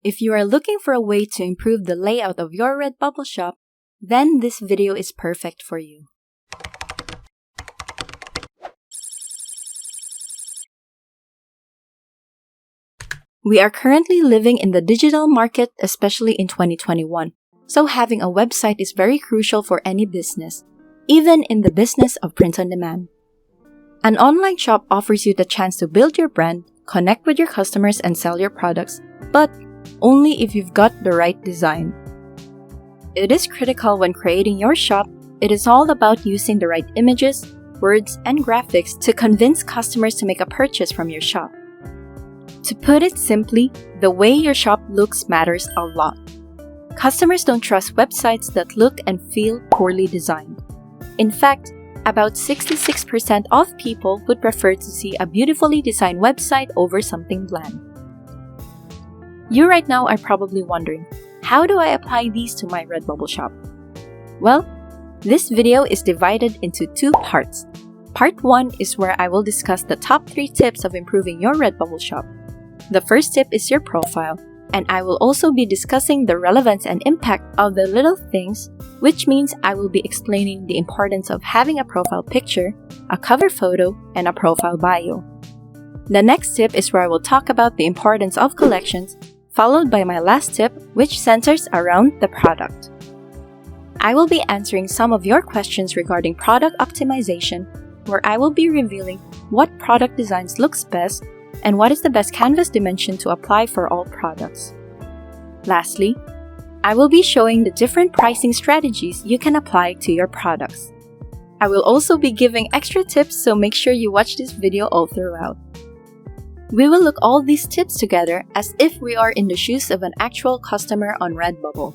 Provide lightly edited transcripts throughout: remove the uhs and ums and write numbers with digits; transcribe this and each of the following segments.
If you are looking for a way to improve the layout of your Redbubble shop, then this video is perfect for you. We are currently living in the digital market, especially in 2021, so having a website is very crucial for any business, even in the business of print on demand. An online shop offers you the chance to build your brand, connect with your customers, and sell your products, but only if you've got the right design. It is critical when creating your shop. It is all about using the right images, words, and graphics to convince customers to make a purchase from your shop. To put it simply, the way your shop looks matters a lot. Customers don't trust websites that look and feel poorly designed. In fact, about 66% of people would prefer to see a beautifully designed website over something bland. You right now are probably wondering, how do I apply these to my Redbubble shop? Well, this video is divided into two parts. Part 1 is where I will discuss the top 3 tips of improving your Redbubble shop. The first tip is your profile, and I will also be discussing the relevance and impact of the little things, which means I will be explaining the importance of having a profile picture, a cover photo, and a profile bio. The next tip is where I will talk about the importance of collections, followed by my last tip, which centers around the product. I will be answering some of your questions regarding product optimization, where I will be revealing what product designs looks best and what is the best canvas dimension to apply for all products. Lastly, I will be showing the different pricing strategies you can apply to your products. I will also be giving extra tips, so make sure you watch this video all throughout. We will look all these tips together as if we are in the shoes of an actual customer on Redbubble.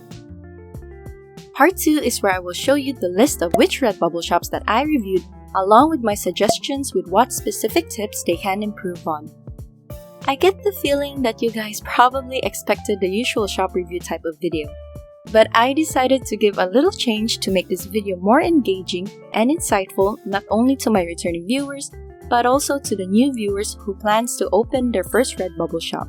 Part 2 is where I will show you the list of which Redbubble shops that I reviewed, along with my suggestions with what specific tips they can improve on. I get the feeling that you guys probably expected the usual shop review type of video, but I decided to give a little change to make this video more engaging and insightful, not only to my returning viewers, but also to the new viewers who plans to open their first Redbubble shop.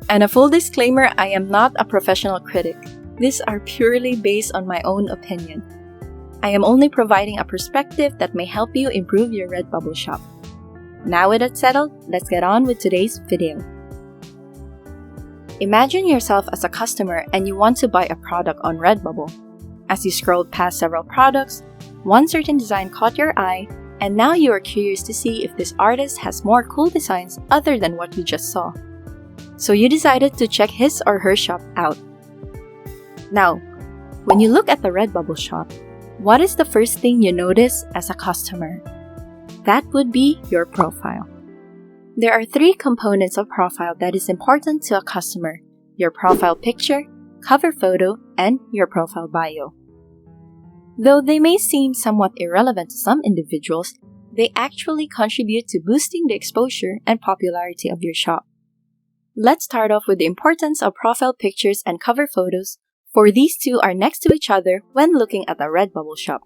And a full disclaimer, I am not a professional critic. These are purely based on my own opinion. I am only providing a perspective that may help you improve your Redbubble shop. Now with that settled, let's get on with today's video. Imagine yourself as a customer and you want to buy a product on Redbubble. As you scrolled past several products, one certain design caught your eye, and now you are curious to see if this artist has more cool designs other than what you just saw. So you decided to check his or her shop out. Now, when you look at the Redbubble shop, what is the first thing you notice as a customer? That would be your profile. There are 3 components of profile that is important to a customer: your profile picture, cover photo, and your profile bio. Though they may seem somewhat irrelevant to some individuals, they actually contribute to boosting the exposure and popularity of your shop. Let's start off with the importance of profile pictures and cover photos, for these two are next to each other when looking at a Redbubble shop.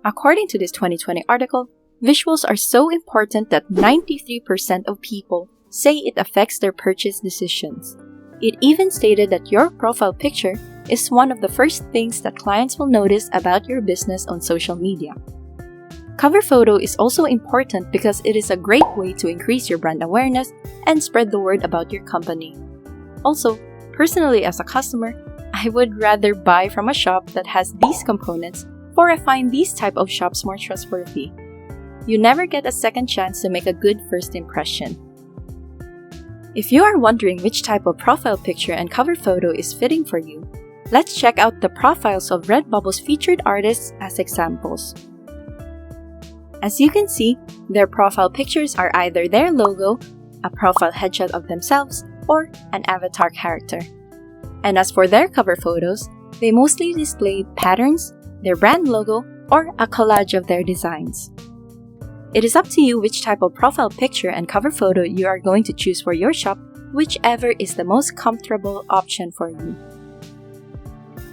According to this 2020 article, visuals are so important that 93% of people say it affects their purchase decisions. It even stated that your profile picture is one of the first things that clients will notice about your business on social media. Cover photo is also important because it is a great way to increase your brand awareness and spread the word about your company. Also, personally as a customer, I would rather buy from a shop that has these components, for I find these type of shops more trustworthy. You never get a second chance to make a good first impression. If you are wondering which type of profile picture and cover photo is fitting for you, let's check out the profiles of Redbubble's featured artists as examples. As you can see, their profile pictures are either their logo, a profile headshot of themselves, or an avatar character. And as for their cover photos, they mostly display patterns, their brand logo, or a collage of their designs. It is up to you which type of profile picture and cover photo you are going to choose for your shop, whichever is the most comfortable option for you.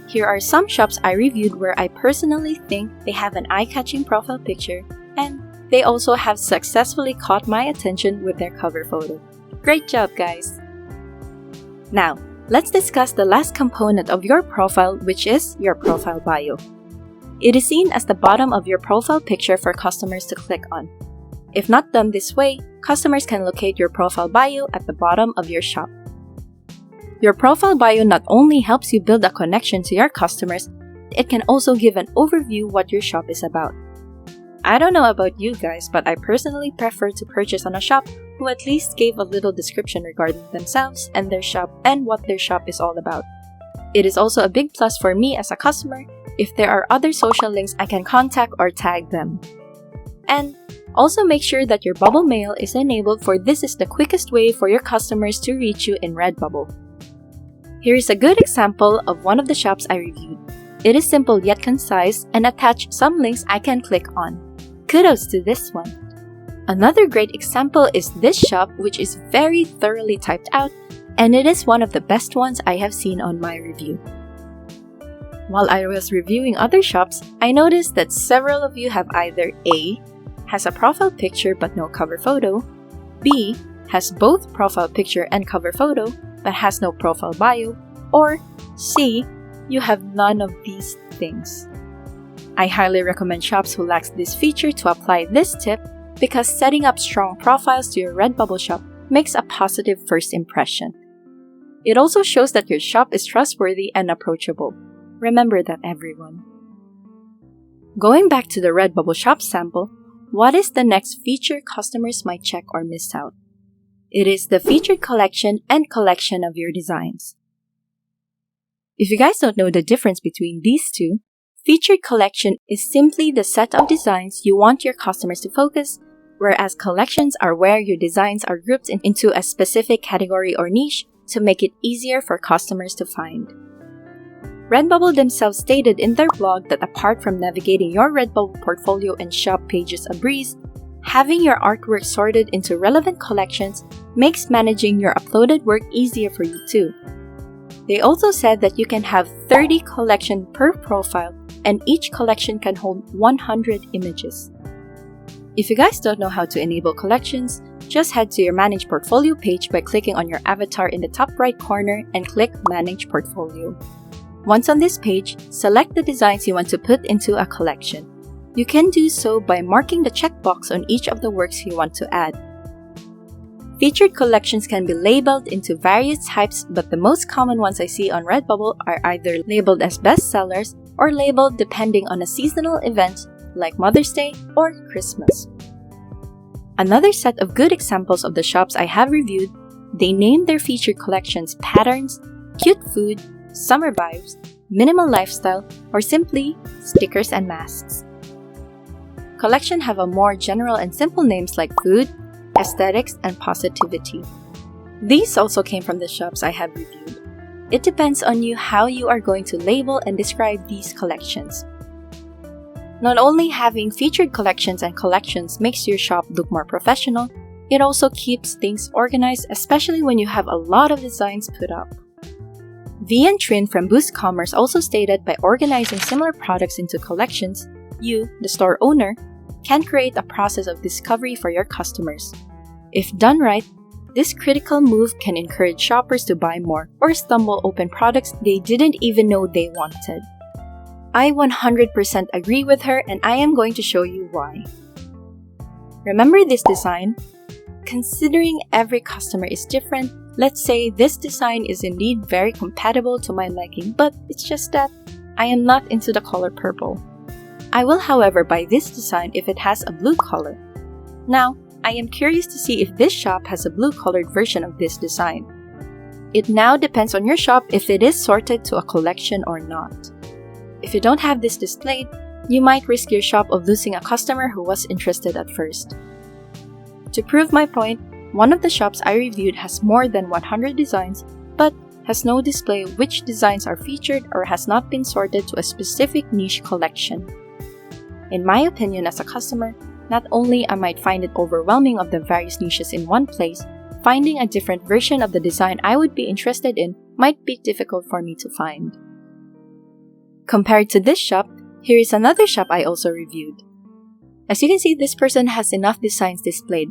Here are some shops I reviewed where I personally think they have an eye-catching profile picture, and they also have successfully caught my attention with their cover photo. Great job, guys! Now, let's discuss the last component of your profile, which is your profile bio. It is seen as the bottom of your profile picture for customers to click on. If not done this way, customers can locate your profile bio at the bottom of your shop. Your profile bio not only helps you build a connection to your customers, it can also give an overview what your shop is about. I don't know about you guys, but I personally prefer to purchase on a shop who at least gave a little description regarding themselves and their shop and what their shop is all about. It is also a big plus for me as a customer if there are other social links I can contact or tag them. And also make sure that your bubble mail is enabled, for this is the quickest way for your customers to reach you in Redbubble. Here is a good example of one of the shops I reviewed. It is simple yet concise and attached some links I can click on. Kudos to this one. Another great example is this shop, which is very thoroughly typed out, and it is one of the best ones I have seen on my review. While I was reviewing other shops, I noticed that several of you have either A, has a profile picture but no cover photo, B, has both profile picture and cover photo but has no profile bio, or C, you have none of these things. I highly recommend shops who lack this feature to apply this tip, because setting up strong profiles to your Redbubble shop makes a positive first impression. It also shows that your shop is trustworthy and approachable. Remember that, everyone. Going back to the Redbubble shop sample, what is the next feature customers might check or miss out? It is the featured collection and collection of your designs. If you guys don't know the difference between these two, featured collection is simply the set of designs you want your customers to focus, whereas collections are where your designs are grouped into a specific category or niche to make it easier for customers to find. Redbubble themselves stated in their blog that apart from navigating your Redbubble portfolio and shop pages a breeze, having your artwork sorted into relevant collections makes managing your uploaded work easier for you too. They also said that you can have 30 collections per profile, and each collection can hold 100 images. If you guys don't know how to enable collections, just head to your Manage Portfolio page by clicking on your avatar in the top right corner and click Manage Portfolio. Once on this page, select the designs you want to put into a collection. You can do so by marking the checkbox on each of the works you want to add. Featured collections can be labeled into various types, but the most common ones I see on Redbubble are either labeled as bestsellers or labeled depending on a seasonal event like Mother's Day or Christmas. Another set of good examples of the shops I have reviewed, they name their featured collections patterns, cute food, summer vibes, minimal lifestyle, or simply stickers and masks. Collection have a more general and simple names like food, aesthetics, and positivity. These also came from the shops I have reviewed. It depends on you how you are going to label and describe these collections. Not only having featured collections and collections makes your shop look more professional, it also keeps things organized, especially when you have a lot of designs put up. V and Trin from Boost Commerce also stated by organizing similar products into collections, you, the store owner, can create a process of discovery for your customers. If done right, this critical move can encourage shoppers to buy more or stumble open products they didn't even know they wanted. I 100% agree with her, and I am going to show you why. Remember this design? Considering every customer is different, let's say this design is indeed very compatible to my liking, but it's just that I am not into the color purple. I will, however, buy this design if it has a blue color. Now, I am curious to see if this shop has a blue-colored version of this design. It now depends on your shop if it is sorted to a collection or not. If you don't have this displayed, you might risk your shop of losing a customer who was interested at first. To prove my point, one of the shops I reviewed has more than 100 designs, but has no display which designs are featured or has not been sorted to a specific niche collection. In my opinion as a customer, not only I might find it overwhelming of the various niches in one place, finding a different version of the design I would be interested in might be difficult for me to find. Compared to this shop, here is another shop I also reviewed. As you can see, this person has enough designs displayed.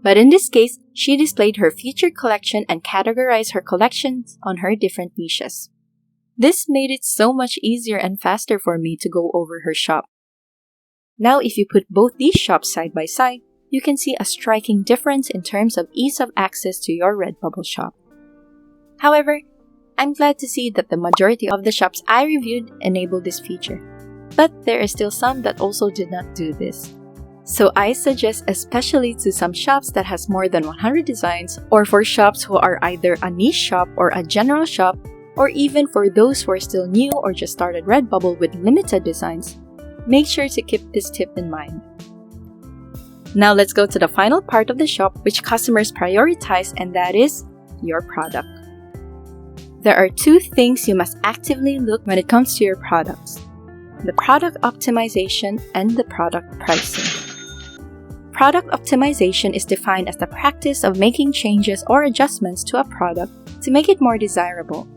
But in this case, she displayed her featured collection and categorized her collections on her different niches. This made it so much easier and faster for me to go over her shop. Now, if you put both these shops side by side, you can see a striking difference in terms of ease of access to your Redbubble shop. However, I'm glad to see that the majority of the shops I reviewed enable this feature, but there are still some that also did not do this. So I suggest especially to some shops that has more than 100 designs, or for shops who are either a niche shop or a general shop, or even for those who are still new or just started Redbubble with limited designs, make sure to keep this tip in mind. Now let's go to the final part of the shop which customers prioritize, and that is your product. There are two things you must actively look when it comes to your products: the product optimization and the product pricing. Product optimization is defined as the practice of making changes or adjustments to a product to make it more desirable.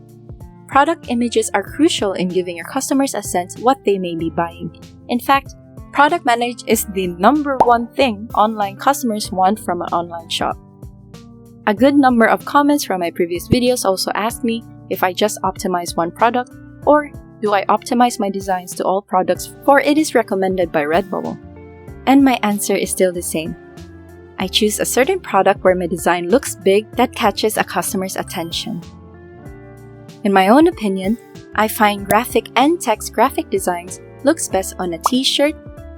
Product images are crucial in giving your customers a sense what they may be buying. In fact, product image is the number one thing online customers want from an online shop. A good number of comments from my previous videos also asked me if I just optimize one product, or do I optimize my designs to all products for it is recommended by Redbubble? And my answer is still the same. I choose a certain product where my design looks big that catches a customer's attention. In my own opinion, I find graphic and text graphic designs looks best on a t-shirt,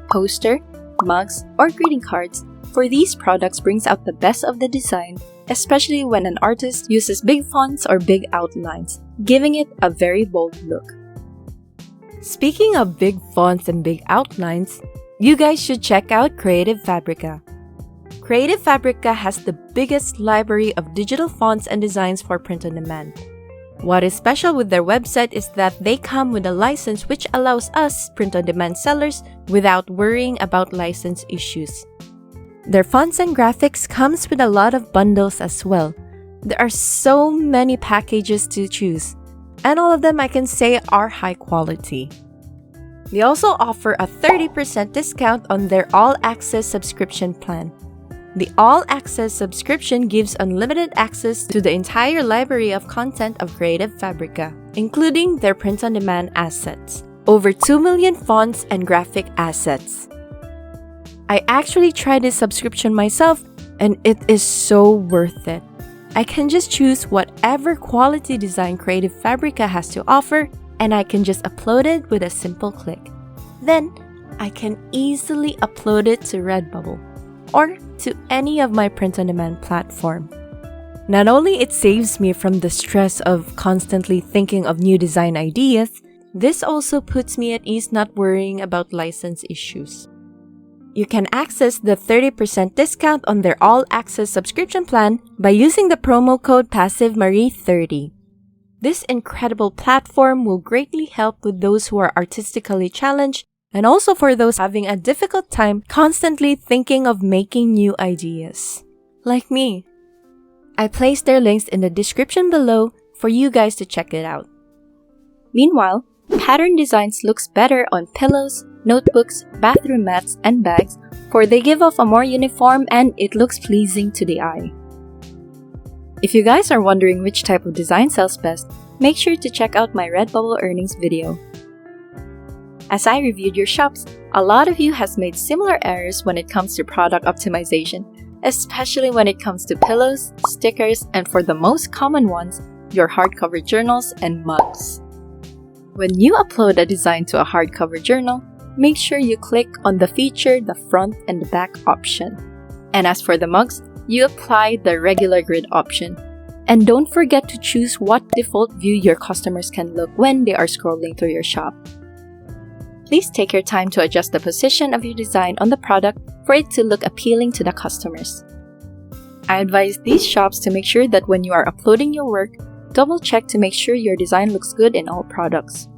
poster, mugs, or greeting cards, for these products brings out the best of the design, especially when an artist uses big fonts or big outlines, giving it a very bold look. Speaking of big fonts and big outlines, you guys should check out Creative Fabrica. Creative Fabrica has the biggest library of digital fonts and designs for print on demand. What is special with their website is that they come with a license which allows us print-on-demand sellers without worrying about license issues. Their fonts and graphics comes with a lot of bundles as well. There are so many packages to choose, and all of them I can say are high quality. They also offer a 30% discount on their all-access subscription plan. The all-access subscription gives unlimited access to the entire library of content of Creative Fabrica, including their print-on-demand assets, over 2 million fonts and graphic assets. I actually tried this subscription myself, and it is so worth it. I can just choose whatever quality design Creative Fabrica has to offer, and I can just upload it with a simple click. Then, I can easily upload it to Redbubble or to any of my print-on-demand platform. Not only it saves me from the stress of constantly thinking of new design ideas, this also puts me at ease not worrying about license issues. You can access the 30% discount on their all-access subscription plan by using the promo code PassiveMarie30. This incredible platform will greatly help with those who are artistically challenged and also for those having a difficult time constantly thinking of making new ideas. Like me. I placed their links in the description below for you guys to check it out. Meanwhile, pattern designs looks better on pillows, notebooks, bathroom mats, and bags, for they give off a more uniform and it looks pleasing to the eye. If you guys are wondering which type of design sells best, make sure to check out my Redbubble earnings video. As I reviewed your shops, a lot of you has made similar errors when it comes to product optimization, especially when it comes to pillows, stickers, and for the most common ones, your hardcover journals and mugs. When you upload a design to a hardcover journal, make sure you click on the feature, the front and the back option. And as for the mugs, you apply the regular grid option. And don't forget to choose what default view your customers can look when they are scrolling through your shop. Please take your time to adjust the position of your design on the product for it to look appealing to the customers. I advise these shops to make sure that when you are uploading your work, double check to make sure your design looks good in all products.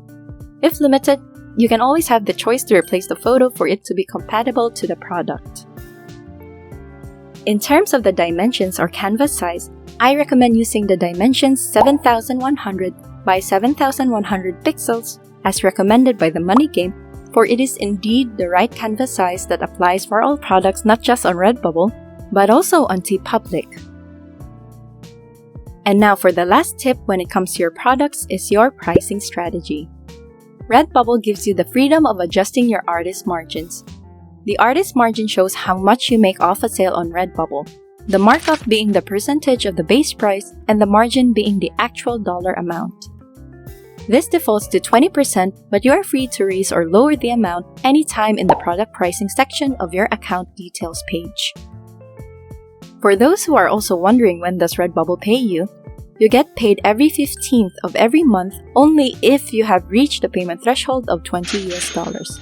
If limited, you can always have the choice to replace the photo for it to be compatible to the product. In terms of the dimensions or canvas size, I recommend using the dimensions 7100 by 7100 pixels as recommended by the Money Game, for it is indeed the right canvas size that applies for all products not just on Redbubble, but also on TeePublic. And now for the last tip when it comes to your products is your pricing strategy. Redbubble gives you the freedom of adjusting your artist margins. The artist margin shows how much you make off a sale on Redbubble, the markup being the percentage of the base price and the margin being the actual dollar amount. This defaults to 20%, but you are free to raise or lower the amount anytime in the product pricing section of your account details page. For those who are also wondering when does Redbubble pay you, you get paid every 15th of every month only if you have reached the payment threshold of $20 US.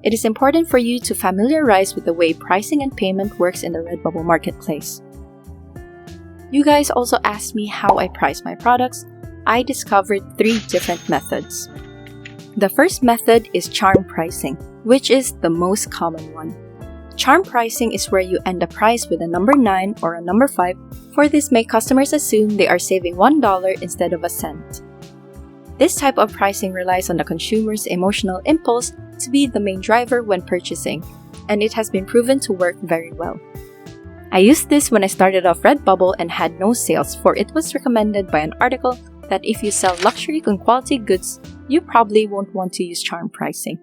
It is important for you to familiarize with the way pricing and payment works in the Redbubble marketplace. You guys also asked me how I price my products. I discovered 3 different methods. The first method is charm pricing, which is the most common one. Charm pricing is where you end a price with a number 9 or a number 5. For this, make customers assume they are saving $1 instead of a cent. This type of pricing relies on the consumer's emotional impulse to be the main driver when purchasing, and it has been proven to work very well. I used this when I started off Redbubble and had no sales, for it was recommended by an article that if you sell luxury and quality goods, you probably won't want to use charm pricing.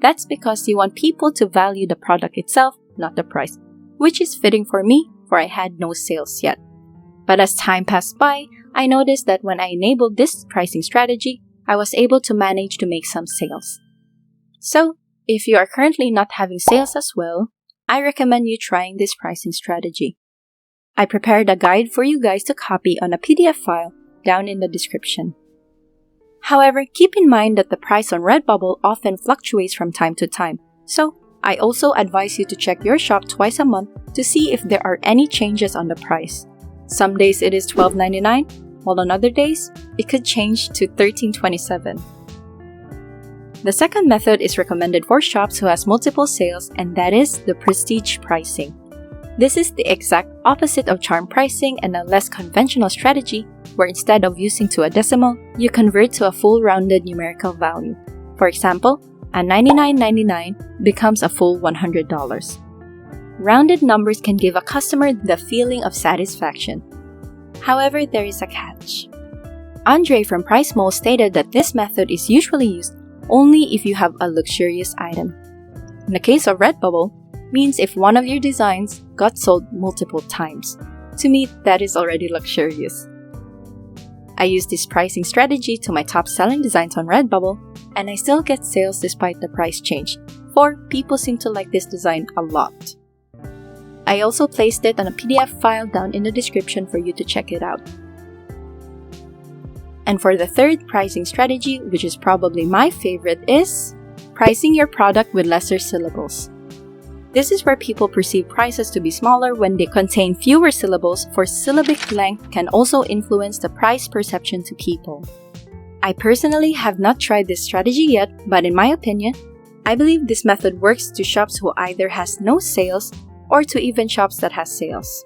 That's because you want people to value the product itself, not the price, which is fitting for me, for I had no sales yet. But as time passed by, I noticed that when I enabled this pricing strategy, I was able to manage to make some sales. So, if you are currently not having sales as well, I recommend you trying this pricing strategy. I prepared a guide for you guys to copy on a PDF file down in the description. However, keep in mind that the price on Redbubble often fluctuates from time to time, so I also advise you to check your shop twice a month to see if there are any changes on the price. Some days it is $12.99, while on other days, it could change to $13.27. The second method is recommended for shops who has multiple sales, and that is the prestige pricing. This is the exact opposite of charm pricing and a less conventional strategy where instead of using to a decimal, you convert to a full rounded numerical value. For example, a $99.99 becomes a full $100. Rounded numbers can give a customer the feeling of satisfaction. However, there is a catch. Andre from Price Mole stated that this method is usually used only if you have a luxurious item. In the case of Redbubble, means if one of your designs got sold multiple times. To me, that is already luxurious. I use this pricing strategy to my top selling designs on Redbubble, and I still get sales despite the price change, for people seem to like this design a lot. I also placed it on a PDF file down in the description for you to check it out. And for the third pricing strategy, which is probably my favorite, is pricing your product with lesser syllables. This is where people perceive prices to be smaller when they contain fewer syllables, for syllabic length can also influence the price perception to people. I personally have not tried this strategy yet, but in my opinion, I believe this method works to shops who either has no sales or to even shops that has sales.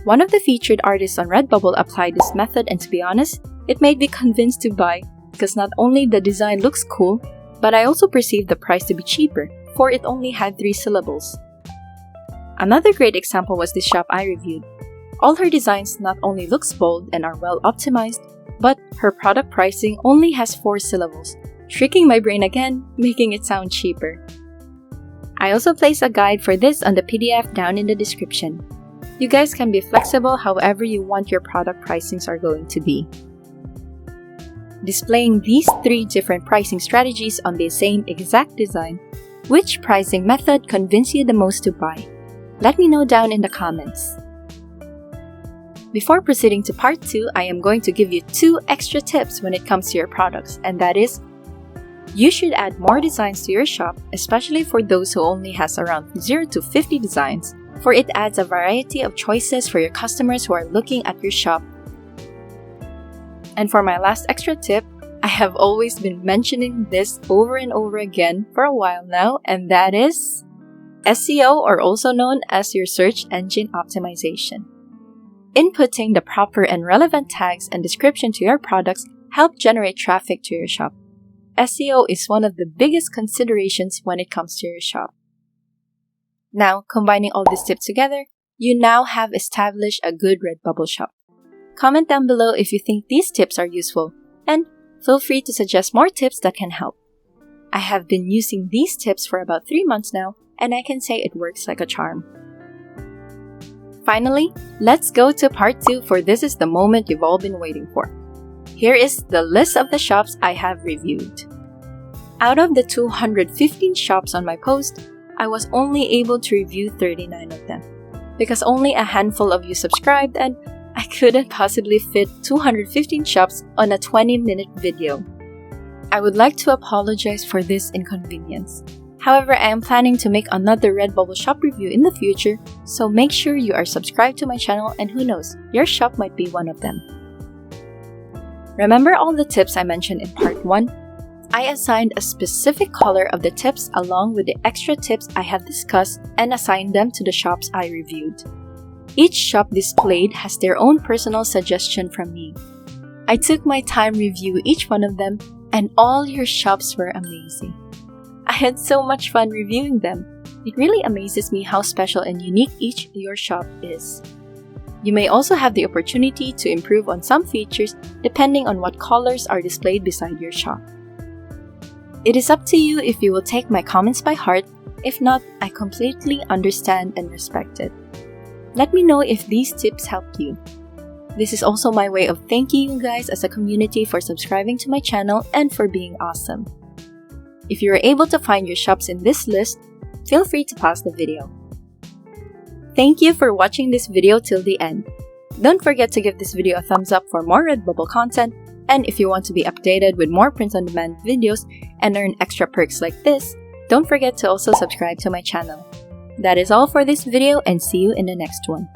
One of the featured artists on Redbubble applied this method, and to be honest, it made me convinced to buy because not only the design looks cool, but I also perceived the price to be cheaper, for it only had 3 syllables. Another great example was this shop I reviewed. All her designs not only looks bold and are well optimized, but her product pricing only has 4 syllables, tricking my brain again, making it sound cheaper. I also placed a guide for this on the PDF down in the description. You guys can be flexible however you want your product pricings are going to be. Displaying these 3 different pricing strategies on the same exact design, which pricing method convinced you the most to buy? Let me know down in the comments. Before proceeding to part 2, I am going to give you 2 extra tips when it comes to your products, and that is, you should add more designs to your shop, especially for those who only has around 0 to 50 designs, for it adds a variety of choices for your customers who are looking at your shop. And for my last extra tip, I have always been mentioning this over and over again for a while now, and that is SEO, or also known as your search engine optimization. Inputting the proper and relevant tags and description to your products help generate traffic to your shop. SEO is one of the biggest considerations when it comes to your shop. Now, combining all these tips together, you now have established a good Redbubble shop. Comment down below if you think these tips are useful, and feel free to suggest more tips that can help. I have been using these tips for about 3 months now, and I can say it works like a charm. Finally, let's go to part 2, for this is the moment you've all been waiting for. Here is the list of the shops I have reviewed. Out of the 215 shops on my post, I was only able to review 39 of them, because only a handful of you subscribed and I couldn't possibly fit 215 shops on a 20-minute video. I would like to apologize for this inconvenience. However, I am planning to make another Redbubble shop review in the future, so make sure you are subscribed to my channel, and who knows, your shop might be one of them. Remember all the tips I mentioned in part 1? I assigned a specific color of the tips along with the extra tips I have discussed and assigned them to the shops I reviewed. Each shop displayed has their own personal suggestion from me. I took my time review each one of them, and all your shops were amazing. I had so much fun reviewing them. It really amazes me how special and unique each your shop is. You may also have the opportunity to improve on some features depending on what colors are displayed beside your shop. It is up to you if you will take my comments by heart. If not, I completely understand and respect it. Let me know if these tips helped you. This is also my way of thanking you guys as a community for subscribing to my channel and for being awesome. If you are able to find your shops in this list, feel free to pause the video. Thank you for watching this video till the end. Don't forget to give this video a thumbs up for more Redbubble content, and if you want to be updated with more print-on-demand videos and earn extra perks like this, don't forget to also subscribe to my channel. That is all for this video, and see you in the next one.